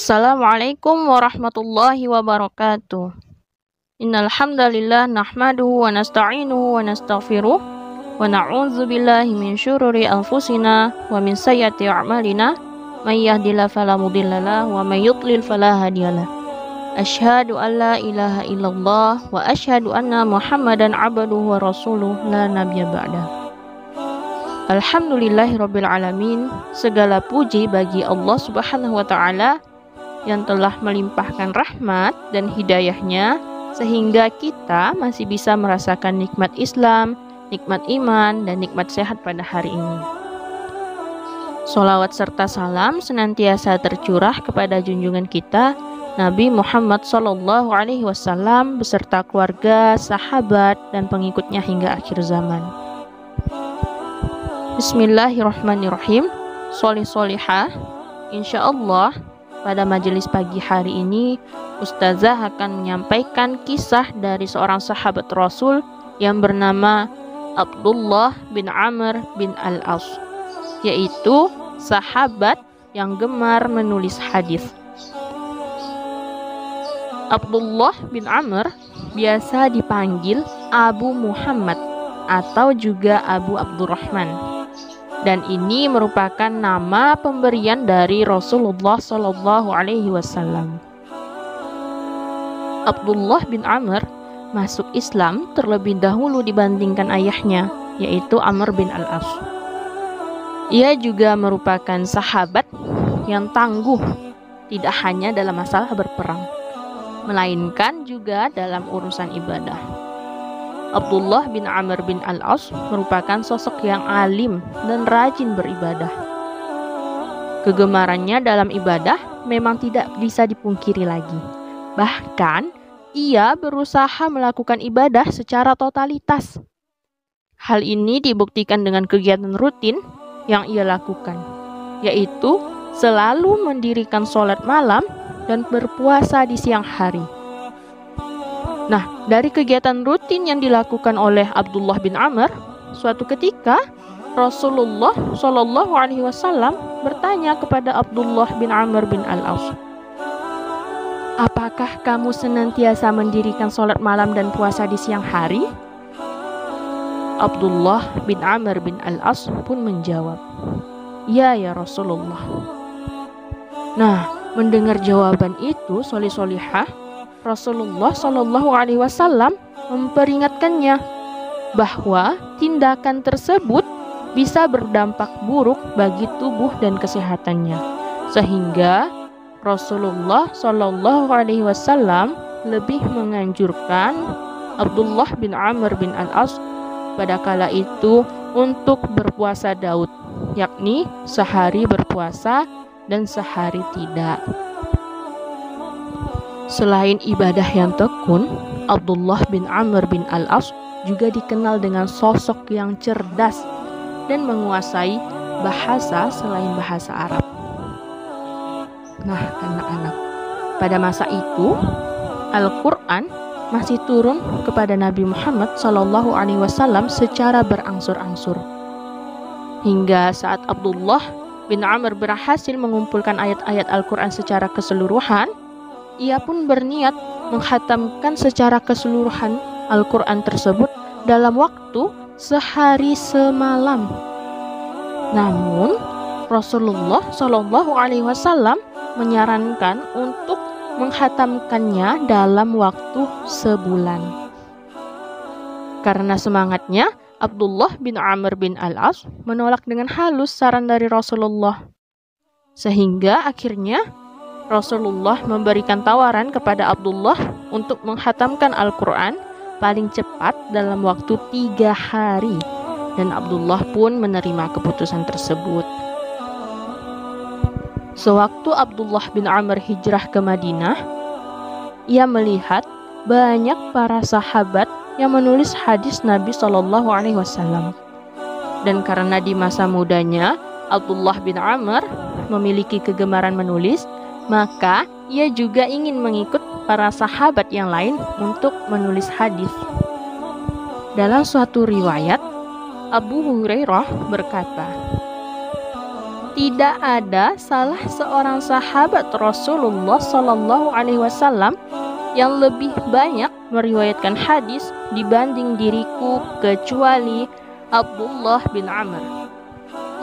Assalamualaikum warahmatullahi wabarakatuh. Innal hamdalillah nahmaduhu wa nasta'inuhu wa nastaghfiruh wa na'udzu billahi min syururi anfusina wa min sayyiati a'malina may yahdihillahu fala mudhillalah wa may yudlil fala hadiyalah. Asyhadu an la ilaha illallah wa asyhadu anna Muhammadan abduhu wa rasuluh la nabiyya ba'da. Alhamdulillahirabbil alamin. Segala puji bagi Allah Subhanahu wa taala yang telah melimpahkan rahmat dan hidayahnya sehingga kita masih bisa merasakan nikmat Islam, nikmat iman, dan nikmat sehat pada hari ini. Sholawat serta salam senantiasa tercurah kepada junjungan kita Nabi Muhammad SAW beserta keluarga, sahabat, dan pengikutnya hingga akhir zaman. Bismillahirrahmanirrahim. Sholih-sholihah. Insyaallah pada majelis pagi hari ini, Ustazah akan menyampaikan kisah dari seorang sahabat Rasul yang bernama Abdullah bin Amr bin Al-As, yaitu sahabat yang gemar menulis hadis. Abdullah bin Amr biasa dipanggil Abu Muhammad atau juga Abu Abdurrahman. Dan ini merupakan nama pemberian dari Rasulullah SAW. Abdullah bin Amr masuk Islam terlebih dahulu dibandingkan ayahnya, yaitu Amr bin Al-As. Ia juga merupakan sahabat yang tangguh, tidak hanya dalam masalah berperang, melainkan juga dalam urusan ibadah. Abdullah bin Amr bin Al-As merupakan sosok yang alim dan rajin beribadah. Kegemarannya dalam ibadah memang tidak bisa dipungkiri lagi. Bahkan, ia berusaha melakukan ibadah secara totalitas. Hal ini dibuktikan dengan kegiatan rutin yang ia lakukan, yaitu selalu mendirikan sholat malam dan berpuasa di siang hari. Nah, dari kegiatan rutin yang dilakukan oleh Abdullah bin Amr, suatu ketika Rasulullah SAW bertanya kepada Abdullah bin Amr bin Al-As, "Apakah kamu senantiasa mendirikan sholat malam dan puasa di siang hari?" Abdullah bin Amr bin Al-As pun menjawab, "Ya Rasulullah." Nah, mendengar jawaban itu, sholih-sholihah, Rasulullah SAW memperingatkannya bahwa tindakan tersebut bisa berdampak buruk bagi tubuh dan kesehatannya, sehingga Rasulullah SAW lebih menganjurkan Abdullah bin Amr bin Al-As pada kala itu untuk berpuasa Daud, yakni sehari berpuasa dan sehari tidak. Selain ibadah yang tekun, Abdullah bin Amr bin Al-As juga dikenal dengan sosok yang cerdas dan menguasai bahasa selain bahasa Arab. Nah, anak-anak, pada masa itu Al-Quran masih turun kepada Nabi Muhammad SAW secara berangsur-angsur. Hingga saat Abdullah bin Amr berhasil mengumpulkan ayat-ayat Al-Quran secara keseluruhan, ia pun berniat menghatamkan secara keseluruhan Al-Quran tersebut dalam waktu sehari semalam. Namun, Rasulullah SAW menyarankan untuk menghatamkannya dalam waktu sebulan. Karena semangatnya, Abdullah bin Amr bin Al-As menolak dengan halus saran dari Rasulullah. Sehingga akhirnya Rasulullah memberikan tawaran kepada Abdullah untuk menghatamkan Al-Quran paling cepat dalam waktu 3 hari. Dan Abdullah pun menerima keputusan tersebut. Sewaktu Abdullah bin Amr hijrah ke Madinah, ia melihat banyak para sahabat yang menulis hadis Nabi SAW. Dan karena di masa mudanya Abdullah bin Amr memiliki kegemaran menulis, maka ia juga ingin mengikut para sahabat yang lain untuk menulis hadis. Dalam suatu riwayat, Abu Hurairah berkata, tidak ada salah seorang sahabat Rasulullah Shallallahu Alaihi Wasallam yang lebih banyak meriwayatkan hadis dibanding diriku kecuali Abdullah bin Amr.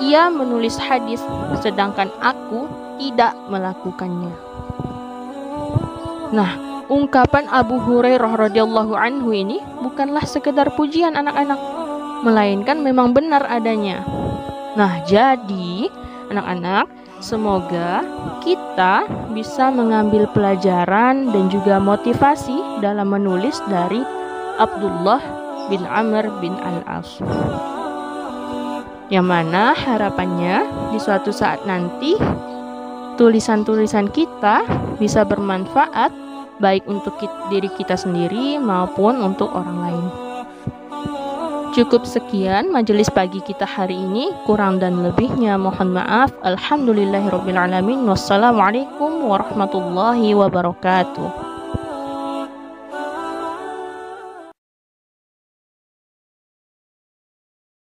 Ia menulis hadis sedangkan aku tidak melakukannya. Nah, ungkapan Abu Hurairah radhiyallahu anhu ini bukanlah sekedar pujian anak-anak, melainkan memang benar adanya. Nah, jadi anak-anak, semoga kita bisa mengambil pelajaran dan juga motivasi dalam menulis dari Abdullah bin Amr bin Al-As. Yang mana harapannya di suatu saat nanti tulisan-tulisan kita bisa bermanfaat baik untuk diri kita sendiri maupun untuk orang lain. Cukup sekian majelis pagi kita hari ini, kurang dan lebihnya mohon maaf. Alhamdulillahirabbil alamin. Wassalamualaikum warahmatullahi wabarakatuh.